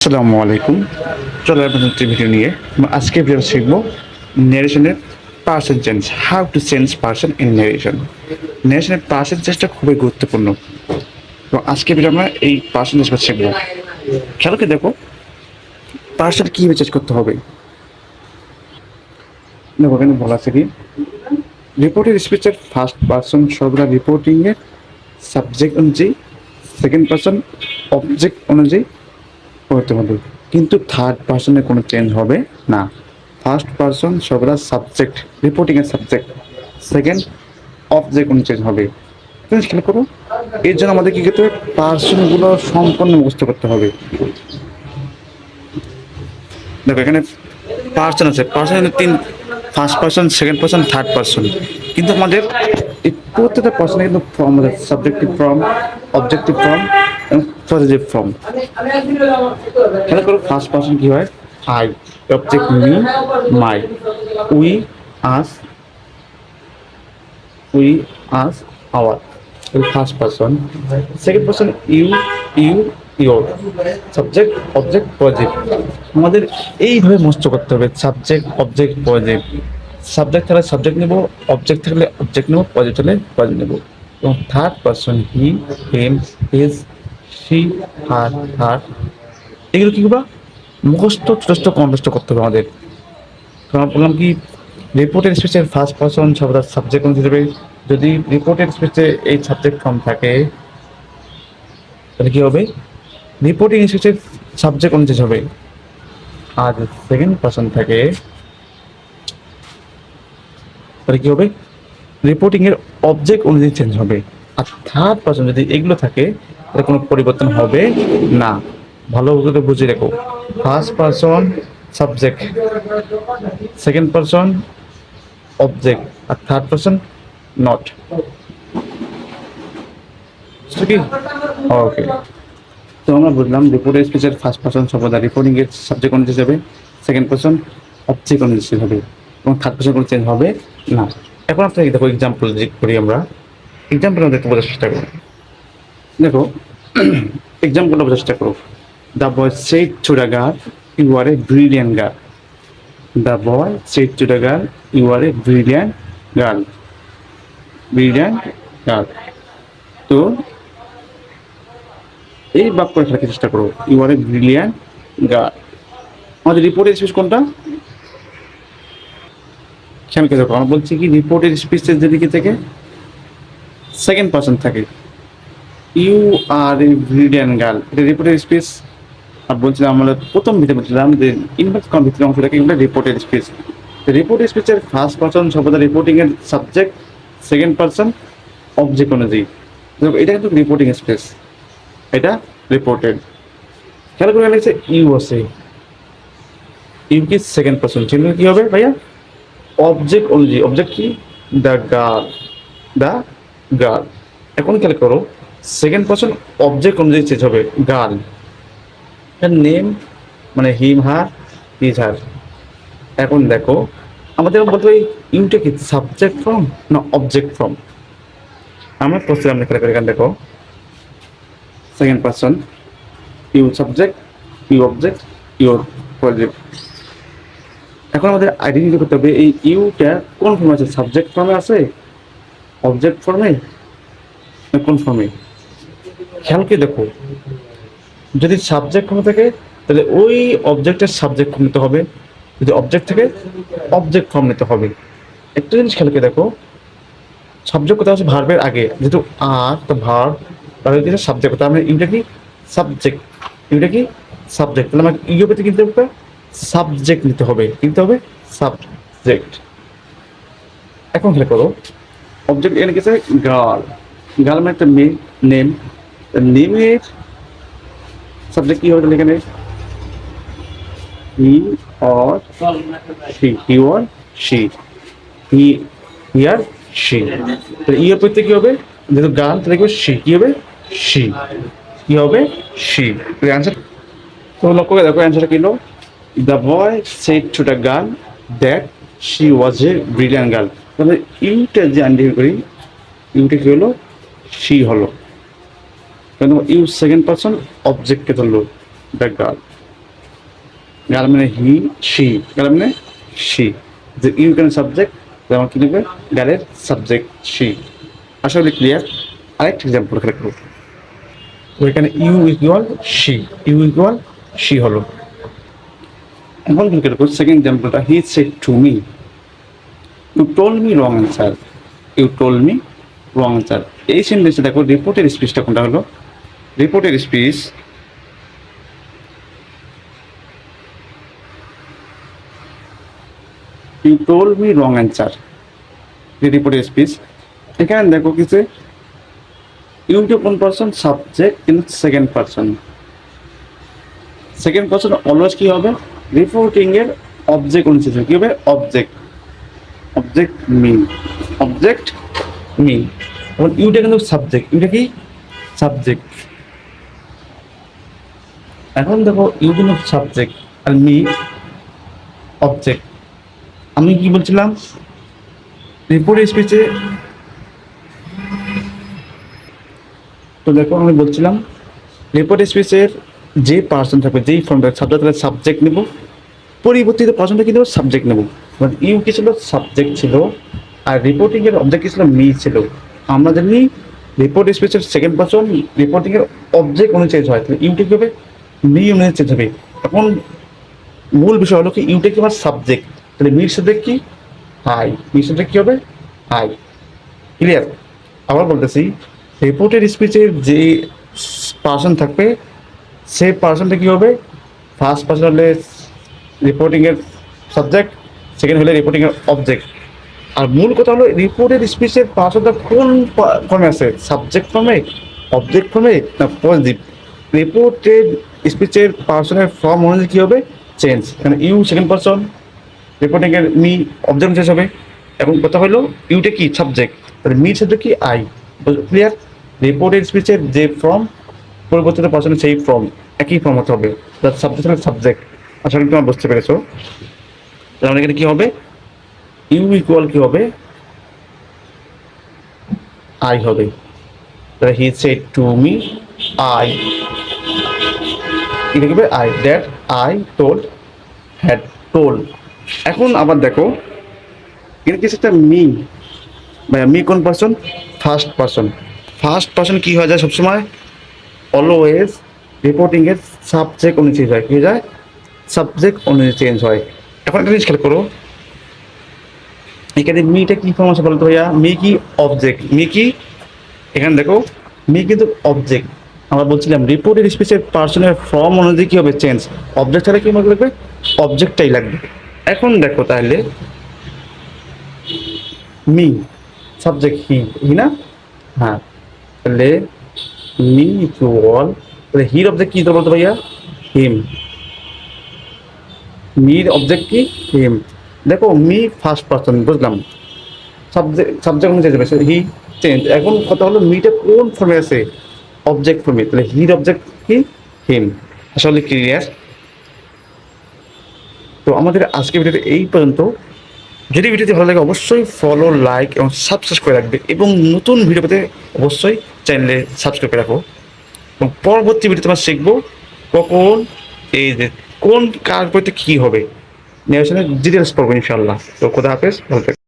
আসসালামু আলাইকুম। চলো আপনাদের একটি ভিডিও নিয়ে আজকে ভিডিও শিখবো ন্যারেশনের person change, how to change person in ন্যারেশনের পার্সন চেঞ্জটা খুবই গুরুত্বপূর্ণ। তো আজকে ভিডিও আমরা এই পার্সন চেঞ্জটা শিখবো। খেয়াল করে দেখো পার্সন কীভাবে চেঞ্জ করতে হবে। দেখো এখানে বলা আছে কি রিপোর্টের স্পিচের ফার্স্ট পার্সন সর্বদা রিপোর্টিংয়ের সাবজেক্ট অনুযায়ী, সেকেন্ড পার্সন অবজেক্ট অনুযায়ী করতে হবে, কিন্তু থার্ড পার্সনে কোনো চেঞ্জ হবে না। ফার্স্ট পার্সন সর্বদা সাবজেক্ট, রিপোর্টিংয়ের সাবজেক্ট, সেকেন্ড অবজেক্ট কোনো চেঞ্জ হবে। তুমি খেয়াল করো, এর জন্য আমাদের কী করতে হবে, পার্সনগুলো সম্পূর্ণ মুখস্থ করতে হবে। দেখো এখানে পার্সন আছে, পার্সন তিন, first person, second person, third person, কিন্তু আমাদের এই প্রত্যেকটা পার্সনে কিন্তু ফর্ম আছে, সাবজেক্টিভ ফর্ম, অবজেক্টিভ ফর্ম এবং পজিটিভ ফর্ম। খেয়াল করো ফার্স্ট পার্সন কি হয়, I, object me, my, we, us, our, first person. Second person you, your, subject object positive. আমাদের এইভাবে মুক্ত করতে হবে, সাবজেক্ট অবজেক্ট পজিটিভ। সাবজেক্ট থাকলে সাবজেক্ট নেব, অবজেক্ট থাকলে অবজেক্ট নেব, পজিটিভ থাকলে পজিটিভ নেব। এবং third person he, him, his, she, হার, এগুলো কী করবা, মুখস্থ ছোট কন্টেস্ট করতে হবে আমাদের। তো আমরা বললাম কি রিপোর্টের স্পেসের ফার্স্ট পার্সন সর্বদা সাবজেক্ট হিসেবে, যদি রিপোর্টের স্পেসে এই সাবজেক্ট ফর্ম থাকে তাহলে কী হবে, রিপোর্টিং স্পেসের সাবজেক্ট অনুযায়ী হবে। আর সেকেন্ড পার্সন থাকে তাহলে কী হবে, রিপোর্টিংয়ের অবজেক্ট অনুযায়ী চেঞ্জ হবে। আর থার্ড পার্সন যদি এগুলো থাকে তাহলে কোনো পরিবর্তন হবে না। ভালো করে বুঝে রেখো, first person subject, second person object, আর থার্ড পার্সন নট। কি ওকে, তো আমরা বুঝলাম রিপোর্টের স্পেসের ফার্স্ট পার্সন সর্বদা রিপোর্টিংয়ের সাবজেক্ট অনুযায়ী যাবে, সেকেন্ড পার্সন অবজেক্ট অনুযায়ী হবে, এবং থার্ড পার্সন কোনো চেঞ্জ হবে না। এখন আপনাকে দেখো এক্সাম্পল করি আমরা, এক্সাম্পল দেখতে বোঝার চেষ্টা করো। দেখো এক্সাম্পলটা বোঝার চেষ্টা করো। The boy said to the girl, you are a brilliant girl. The boy said to the girl, you are a brilliant girl, brilliant girl. তো এই বাক্যটা লেখার চেষ্টা করো, you are a brilliant girl. আমাদের রিপোর্টের স্পেস কোনটা, খেয়ালকে দেখো আমরা বলছি কি রিপোর্টের স্পেসের যেদিকে থেকে সেকেন্ড পার্সন থাকে, you are a brilliant girl, এটা রিপোর্টের স্পেস। আর বলছিলাম আমরা প্রথম ভিতরে বলছিলাম যে ইনভার্স কম ভিতরে অংশটাকে এগুলো রিপোর্টের স্পেস। রিপোর্টের স্পেসের ফার্স্ট পার্সন সর্বদা রিপোর্টিংয়ের সাবজেক্ট, সেকেন্ড পার্সন অবজেক্ট অনুযায়ী। এটা কিন্তু রিপোর্টিং স্পেস, এটা রিপোর্টেড। খেয়াল করে লিখছে ইউ আছে, ইউ কি সেকেন্ড পার্সন, চিহ্ন কি হবে ভাইয়া, অবজেক্ট অনুযায়ী। অবজেক্ট কি, দ্য গার্ল, দ্য গার্ল। এখন খেয়াল করো সেকেন্ড পার্সন অবজেক্ট অনুযায়ী চেঞ্জ হবে, গার্ল নেম মানে হিম, হার, হিজ, হার। এখন দেখো আমাদের বলতে পারি ইউটা কি সাবজেক্ট ফর্ম না অবজেক্ট ফর্ম। আমরা করছিলাম এখানে দেখো second person you subject, you object, your project. এখন আমাদের আইডেন্টিটি করতে হবে এই ইউটা কোন ফর্মে আছে, সাবজেক্ট ফর্মে আছে, অবজেক্ট ফর্মে না কোন ফর্মে। খেয়ালকে দেখো যদি সাবজেক্ট ফর্মে থাকে তাহলে ওই অবজেক্টের সাবজেক্ট ফর্ম নিতে হবে, যদি অবজেক্ট থাকে অবজেক্ট ফর্ম নিতে হবে। একটা জিনিস খেয়ালকে দেখো, সাবজেক্ট কোথাও আছে ভার্বের আগে, যেহেতু আর তো ভার্ব তাহলে কিছু সাবজেক্ট কোথাও, আমরা ইউটা কি সাবজেক্ট, ইউটা কি সাবজেক্ট, তাহলে আমাকে ইউ পেতে কিনতে হবে সাবজেক্ট নিতে হবে, কিনতে হবে সাবজেক্ট। এখন খেয়াল করো অবজেক্ট এনে গেছে গার্ল, গার্ল মানে একটা মেয়ে, নেম, নেমের সাবজেক্ট কি হবে তাহলে এখানে he or she, he or she, he, here, she. তাহলে ইয়ের প্রত্যেক কি হবে, যেহেতু গান তাহলে কি হবে শি, কি হবে শি, কি হবে শি। অ্যান্সার তো লক্ষ্য করে দেখো অ্যান্সারটা কি হলো, the boy said to the girl that she was A brilliant girl. তাহলে ইউটা যে আইডেন্টিফাই করি, ইউটা কি হলো শি হলো, কেন ইউ সেকেন্ড পার্সন অবজেক্টকে ধরলো দ্য গার্ল। গার্ল মানে হি শি, গার্ল মানে শি, যে ইউ এখানে সাবজেক্ট, যেমন কি নেবে গার্লের সাবজেক্ট শি। আশা করি ক্লিয়ার। আরেকটা এক্সাম্পল খেলে করব, তো এখানে you equal she, you equal she হলো। এখন ক্রিকেট করব সেকেন্ড এক্সাম্পলটা, he said to me, you told me wrong answer, you told me wrong answer. এই সেন্টেন্সে দেখো রিপোর্টের স্পিচটা কোনটা হলো, রিপোর্টের speech you told me wrong answer, রিপোর্টের স্পিচ। এখানে দেখো কিছু ইউটা কোন পারসন, সাবজেক্ট কিন্তু second person. Second person always কি হবে, রিপোর্টিং এর অবজেক্ট অনুযায়ী কি হবে, object, object me, object me. এবং ইউটা কিন্তু সাবজেক্ট, ইউটা কি সাবজেক্ট। এখন দেখো ইউ কিন্তু সাবজেক্ট আর মি অবজেক্ট। আমি কি বলছিলাম, রিপোর্ট স্পিচে, তো দেখো আমি বলছিলাম রিপোর্ট স্পিচের যে পার্সন থাকবে, যেই ফর্মটা সাবজেক্ট তাহলে সাবজেক্ট নেব, পরিবর্তিত পার্সনটা কি দেবো, সাবজেক্ট নেব। মানে ইউ কি ছিল, সাবজেক্ট ছিল, আর রিপোর্টিং এর অবজেক্ট কি ছিল, মি ছিল। আমরা জানি রিপোর্ট স্পিচের সেকেন্ড পার্সন রিপোর্টিং এর অবজেক্ট অনুযায়ী চেঞ্জ হয়, তাহলে ইউটা কি হবে, মি অনুযায়ী চেঞ্জ হবে। এখন মূল বিষয় হলো কি, ইউটা কি আমার সাবজেক্ট, তাহলে মির সাবজেক্ট কি, আই, মির সাবজেক্ট কি হবে, আই। ক্লিয়ার। আবার বলতেছি, রিপোর্টের স্পিচের যে পার্সন থাকবে সেই পার্সনটা কি হবে, ফার্স্ট পার্সন হলে রিপোর্টিং এর সাবজেক্ট, সেকেন্ড হলে রিপোর্টিং এর অবজেক্ট। আর মূল কথা হলো রিপোর্টের স্পিচের পার্সনটা কোন ফর্মে আছে, সাবজেক্ট ফর্মে, অবজেক্ট ফর্মে না পজিটিভ। রিপোর্টের স্পিচের পার্সনের ফর্ম অনুযায়ী কি হবে, চেঞ্জ। এখানে ইউ সেকেন্ড পার্সন, রিপোর্টিং এর মি অবজেক্ট চেঞ্জ হবে। এখন কথা হলো ইউটা কি সাবজেক্ট, তাহলে মি সাবজেক্ট কি, আই। ক্লিয়ার। রিপোর্টের স্পিচের যে ফর্ম, পরিবর্তিত পার্সনের সেই ফর্ম, একই ফর্ম হতে হবে, সাবজেক্ট হলে সাবজেক্ট। আশা করি তোমরা বুঝতে পেরেছো। তাহলে এখানে কি হবে, ইউ ইকুয়াল কি হবে, আই হবে। তাহলে হি সেড টু মি, আই, এটা কি হবে, I, that I told, had told. এখন আবার দেখো এর কিছু একটা মি, মি কোন person, first person. First person কি হয়ে যায় সবসময়, অলওয়েজ রিপোর্টিং এর সাবজেক্ট অনুযায়ী চেঞ্জ হয়, কি হয়ে যায়, সাবজেক্ট অনুযায়ী চেঞ্জ হয়। এখন একটা জিনিস খেয়াল করো, এখানে মিটা কি ফর্ম আছে বলতো ভাইয়া, মি কি অবজেক্ট, মি কি, এখানে দেখো মি কিন্তু অবজেক্ট। আমরা বলছিলাম রিপোর্টের স্পিচের পার্সনের ফর্ম অনুযায়ী কি হবে, চেঞ্জ। অবজেক্ট ছাড়া কি মনে লাগবে, অবজেক্টটাই লাগবে। এখন দেখো তাহলে মি সাবজেক্ট হি, হি না, হ্যাঁ, তাহলে মি ইকুয়াল, তাহলে হির অবজেক্ট কি বলতো ভাইয়া, হিম, মির অবজেক্ট কি, হিম। দেখো মি ফার্স্ট পার্সন বুঝলাম, সাবজেক্ট সাবজেক্ট অনুযায়ী যাবে, হি চেঞ্জ। এখন কথা হলো মিটা কোন ফর্মে আছে, অবজেক্ট ফর্মে, তাহলে হির অবজেক্ট কি, হিম। আসলে ক্লিয়ার। তো আমাদের আজকে ভিডিওটা এই পর্যন্ত। যদি ভিডিওটি ভালো লাগে অবশ্যই ফলো, লাইক এবং সাবস্ক্রাইব করে রাখবে, এবং নতুন ভিডিও পেতে অবশ্যই চ্যানেলে সাবস্ক্রাইব করে রাখো। এবং পরবর্তী ভিডিওতে আমরা শিখবো কখন, এই যে কোন কার প্রতি কী হবে, নেশনের ডিটেলস পড়বো ইনশাল্লাহ। তো খোদা হাফেজ, ভালো থাকবে।